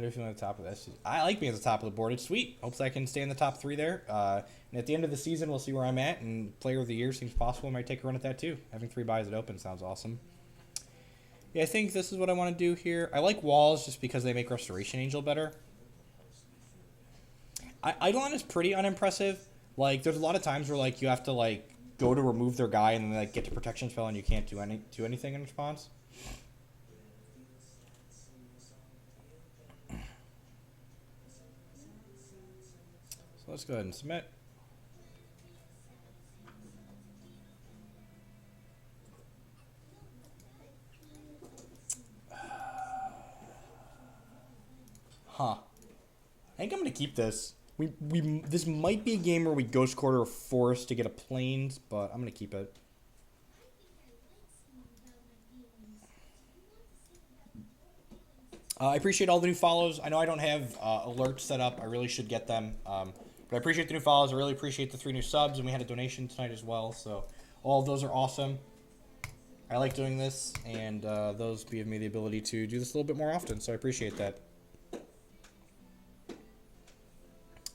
do you feel at the top of this? I like being at the top of the board. It's sweet. Hopes I can stay in the top 3 there. And at the end of the season, we'll see where I'm at. And Player of the Year seems possible. I might take a run at that too. Having 3 buys at open sounds awesome. Yeah, I think this is what I want to do here. I like walls just because they make Restoration Angel better. Eidolon is pretty unimpressive. Like, there's a lot of times where, like, you have to, like, go to remove their guy and then, like, get to Protection Spell and you can't do anything in response. So let's go ahead and submit. Huh. I think I'm going to keep this. This might be a game where we Ghost Quarter or force to get a Plains, but I'm going to keep it. I appreciate all the new follows. I know I don't have alerts set up. I really should get them. But I appreciate the new follows. I really appreciate the 3 new subs, and we had a donation tonight as well. So all of those are awesome. I like doing this, and those give me the ability to do this a little bit more often, so I appreciate that.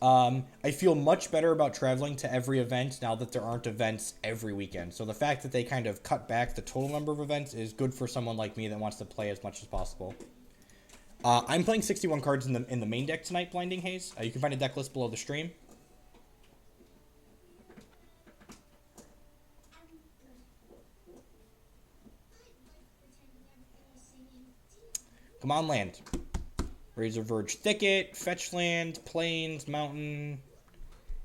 I feel much better about traveling to every event now that there aren't events every weekend. So the fact that they kind of cut back the total number of events is good for someone like me that wants to play as much as possible. I'm playing 61 cards in the main deck tonight, Blinding Haze. You can find a deck list below the stream. Come on, land. Razor Verge Thicket, Fetch Land, Plains, Mountain.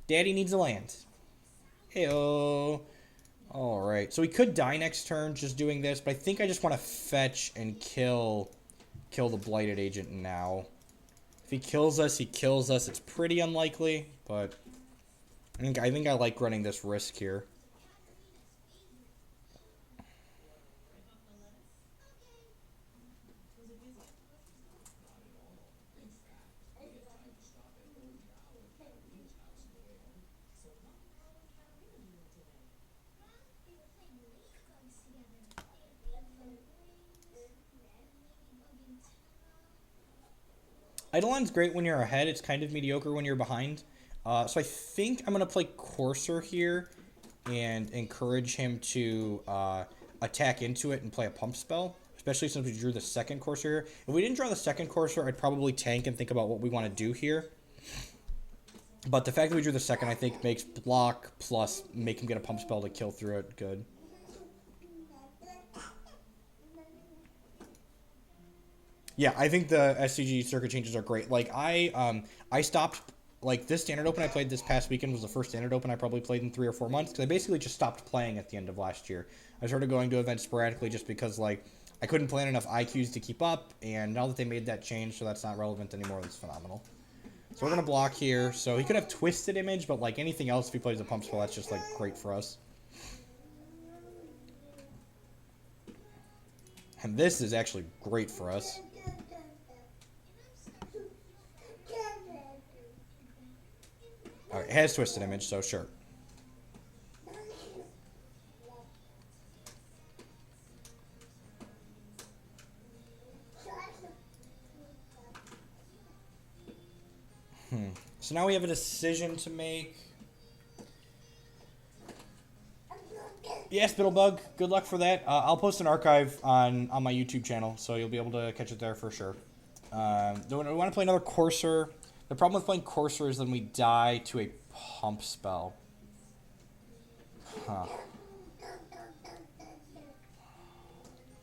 Daddy needs a land. Heyo. Alright, so we could die next turn just doing this, but I think I just want to fetch and kill the Blighted Agent now. If he kills us, he kills us. It's pretty unlikely, but I think I like running this risk here. Eidolon's great when you're ahead. It's kind of mediocre when you're behind. So I think I'm going to play Courser here and encourage him to attack into it and play a pump spell, especially since we drew the second Courser here. If we didn't draw the second Courser, I'd probably tank and think about what we want to do here. But the fact that we drew the second, I think, makes block plus make him get a pump spell to kill through it good. Yeah, I think the SCG circuit changes are great. Like, I stopped, like, this Standard Open I played this past weekend was the first Standard Open I probably played in 3 or 4 months, because I basically just stopped playing at the end of last year. I started going to events sporadically just because, like, I couldn't plan enough IQs to keep up, and now that they made that change, so that's not relevant anymore, that's phenomenal. So we're going to block here. So he could have Twisted Image, but, like, anything else, if he plays a pump spell, that's just, like, great for us. And this is actually great for us. Alright, it has Twisted Image, so sure. So now we have a decision to make. Yeah, Spittlebug, good luck for that. I'll post an archive on my YouTube channel, so you'll be able to catch it there for sure. Do we want to play another Courser? The problem with playing Courser is then we die to a pump spell. Huh.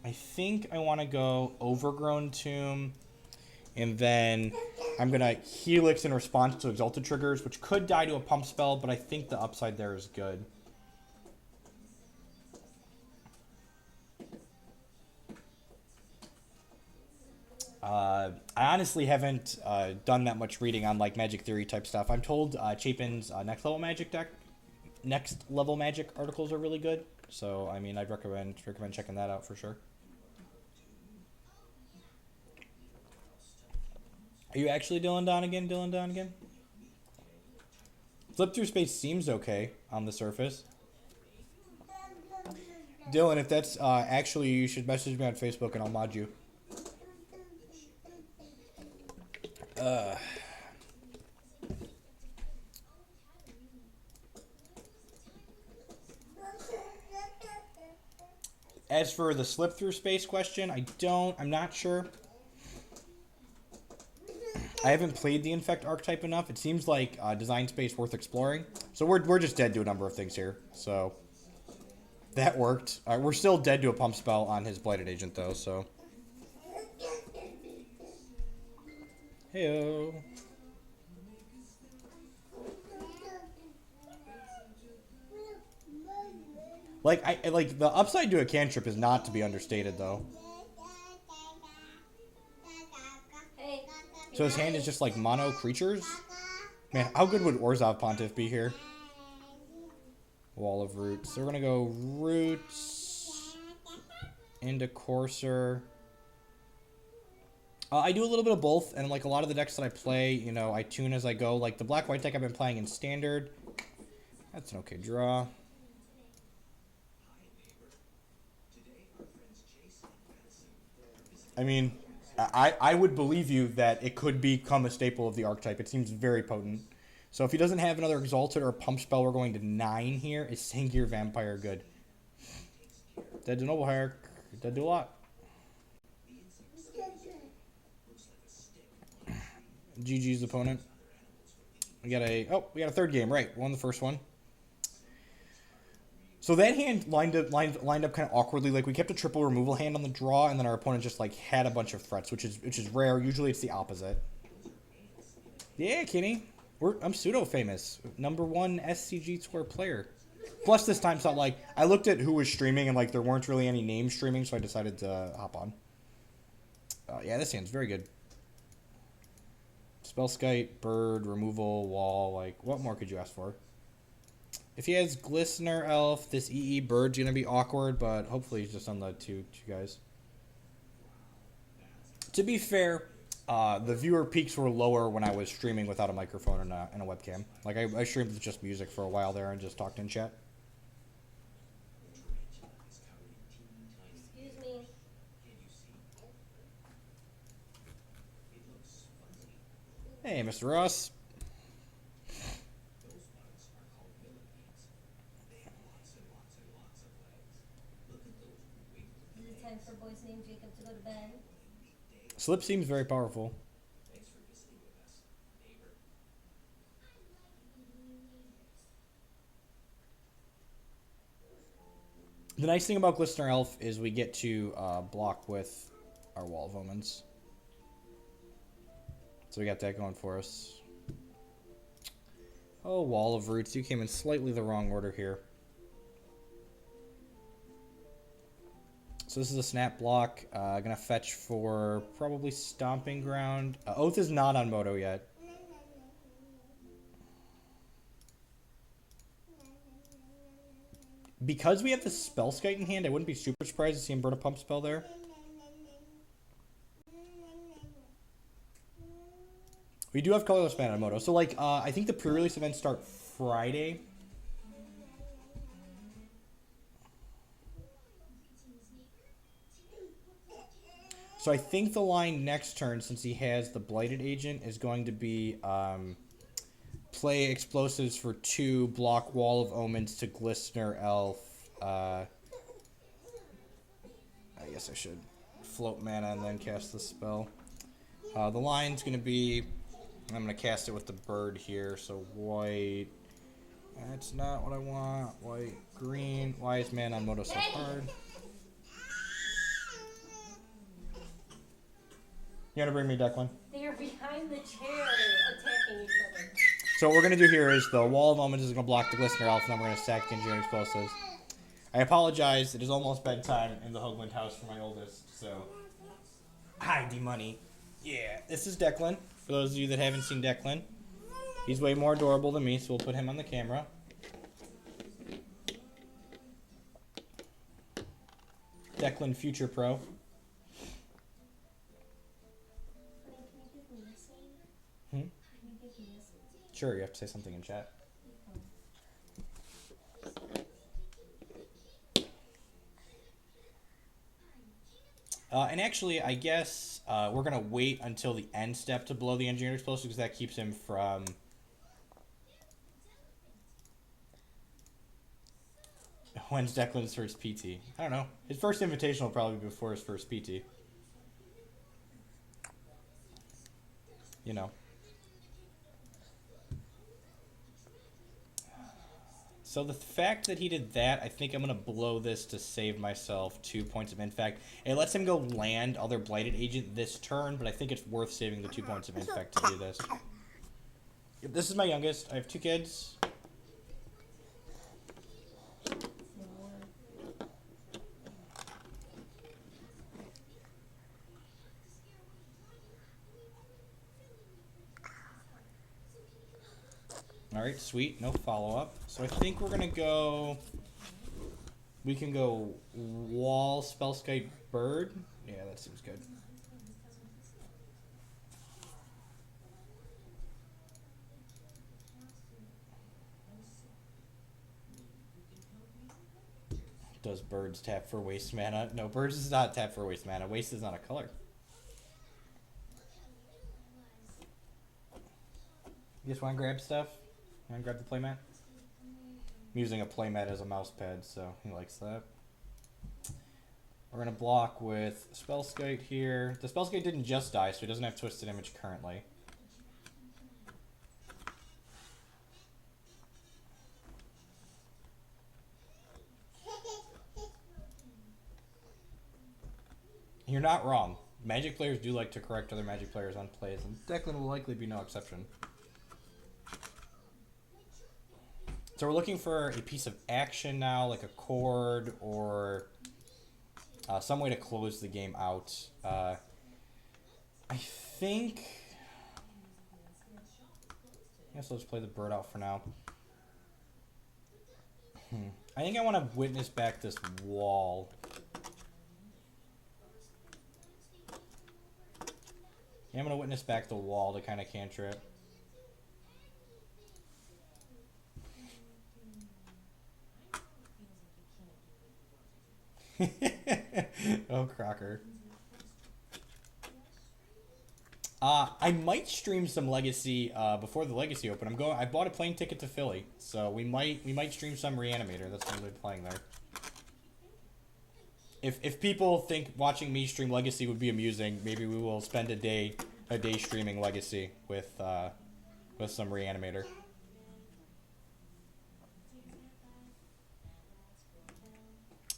I think I want to go Overgrown Tomb, and then I'm going to Helix in response to Exalted Triggers, which could die to a pump spell, but I think the upside there is good. I honestly haven't done that much reading on like Magic Theory type stuff. I'm told Chapin's Next Level Magic articles are really good. So I mean, I'd recommend checking that out for sure. Are you actually Dylan Donegan? Flip Through Space seems okay on the surface. Dylan, if that's actually, you should message me on Facebook and I'll mod you. As for the slip through space question, I'm not sure. I haven't played the Infect archetype enough. It seems like design space worth exploring. So we're just dead to a number of things here. So that worked. We're still dead to a pump spell on his Blighted Agent, though, so. Heyo. Like the upside to a cantrip is not to be understated, though. So his hand is just like mono creatures? Man, how good would Orzhov Pontiff be here? Wall of Roots. So we're going to go Roots into Courser. I do a little bit of both, and like a lot of the decks that I play, you know, I tune as I go. Like the Black-White deck I've been playing in Standard. That's an okay draw. I mean, I would believe you that it could become a staple of the archetype. It seems very potent. So if he doesn't have another Exalted or a Pump Spell, we're going to 9 here. Is Sengir Vampire good? Dead to Noble Hierarch. Dead to a lot. GG's opponent. We got a third game, right? Won the first one. So that hand lined up kind of awkwardly. Like we kept a triple removal hand on the draw, and then our opponent just like had a bunch of threats, which is rare. Usually it's the opposite. Yeah, Kenny. I'm pseudo famous. #1 SCG square player. Plus this time it's not like I looked at who was streaming and like there weren't really any names streaming, so I decided to hop on. Yeah, this hand's very good. Spellskite, bird, removal, wall, like what more could you ask for? If he has Glistener Elf, this EE bird's gonna be awkward, but hopefully he's just on the two guys. To be fair, the viewer peaks were lower when I was streaming without a microphone and a webcam. Like I streamed with just music for a while there and just talked in chat. Excuse me. Hey, Mr. Ross. Is it time for boys named Jacob to go to bed? Slip seems very powerful. The nice thing about Glistener Elf is we get to block with our Wall of Omens. So we got that going for us. Oh, Wall of Roots. You came in slightly the wrong order here. So this is a snap block. Gonna fetch for probably Stomping Ground. Oath is not on Moto yet. Because we have the Spellskite in hand, I wouldn't be super surprised to see him burn a pump spell there. We do have colorless mana on Moto. So, like, I think the pre-release events start Friday. So I think the line next turn, since he has the Blighted Agent, is going to be play explosives for 2, block Wall of Omens to Glistener Elf. I guess I should float mana and then cast the spell. The line's going to be... I'm going to cast it with the bird here, so white. That's not what I want. White, green. Why is mana on Moto so hard? You want to bring me Declan? They are behind the chair attacking each other. So what we're going to do here is the Wall of Omens is going to block the Glistener Elf, and then we're going to stack Engineering Explosives. I apologize. It is almost bedtime in the Hoogland house for my oldest, so... Hi, D-Money. Yeah, this is Declan. For those of you that haven't seen Declan, he's way more adorable than me, so we'll put him on the camera. Declan Future Pro. Sure, you have to say something in chat. And actually, I guess we're going to wait until the end step to blow the engineered explosive because that keeps him from... When's Declan's first PT? I don't know. His first invitation will probably be before his first PT. You know. So the fact that he did that, I think I'm going to blow this to save myself 2 points of infect. It lets him go land other Blighted Agent this turn, but I think it's worth saving the 2 points of infect to do this. Yep, this is my youngest. I have 2 kids. Alright, sweet. No follow-up. So I think we're going to go... We can go Wall, Spellskite, Bird. Yeah, that seems good. Does Birds tap for waste mana? No, Birds does not tap for waste mana. Waste is not a color. You just want to grab stuff? You want to grab the playmat? I'm using a playmat as a mouse pad, so he likes that. We're going to block with Spellskite here. The Spellskite didn't just die, so he doesn't have Twisted Image currently. You're not wrong. Magic players do like to correct other Magic players on plays, and Declan will likely be no exception. So we're looking for a piece of action now, like a chord or some way to close the game out. I think... I guess I'll just play the bird out for now. I think I want to witness back this wall. Yeah, I'm going to witness back the wall to kind of cantrip. Oh, Crocker. I might stream some Legacy before the Legacy Open. I bought a plane ticket to Philly, so we might stream some Reanimator. That's what I'm playing there. If people think watching me stream Legacy would be amusing, maybe we will spend a day streaming Legacy with some Reanimator.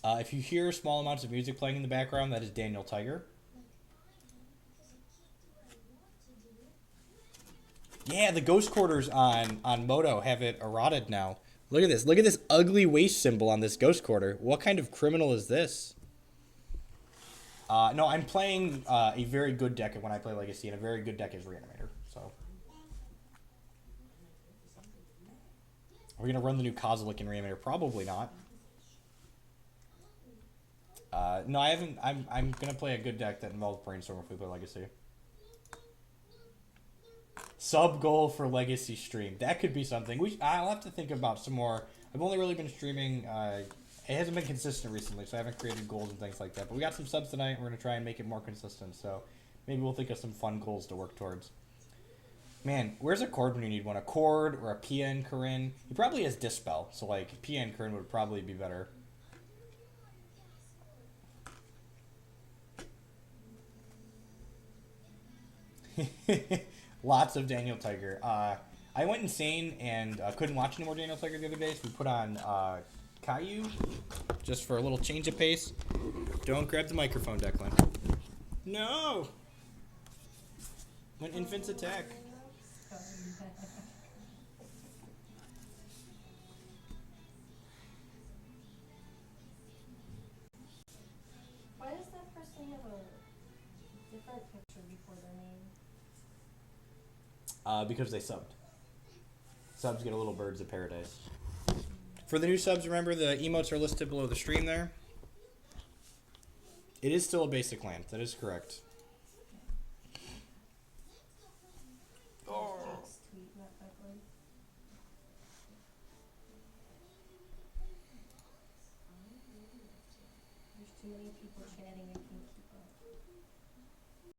If you hear small amounts of music playing in the background, that is Daniel Tiger. Yeah, the ghost quarters on Moto have it eroded now. Look at this. Look at this ugly waste symbol on this ghost quarter. What kind of criminal is this? No, I'm playing a very good deck when I play Legacy, and a very good deck is Reanimator. So, are we gonna run the new Kozilek in Reanimator? Probably not. No, I haven't. I'm gonna play a good deck that involves Brainstorm if we play Legacy. Sub goal for Legacy stream. That could be something. I'll have to think about some more. I've only really been streaming. It hasn't been consistent recently, so I haven't created goals and things like that. But we got some subs tonight. We're gonna try and make it more consistent. So maybe we'll think of some fun goals to work towards. Man, where's a chord when you need one? A chord or a PN Corinne? He probably has Dispel, so like PN Corinne would probably be better. Lots of Daniel Tiger. I went insane and couldn't watch any more Daniel Tiger the other day, so we put on Caillou just for a little change of pace. Don't grab the microphone, Declan. No! When infants attack. Why does that person have a different picture before their name? Because they subbed. Subs get a little Birds of Paradise. For the new subs, remember the emotes are listed below the stream there. It is still a basic land. That is correct. Oh. There's too many people chatting.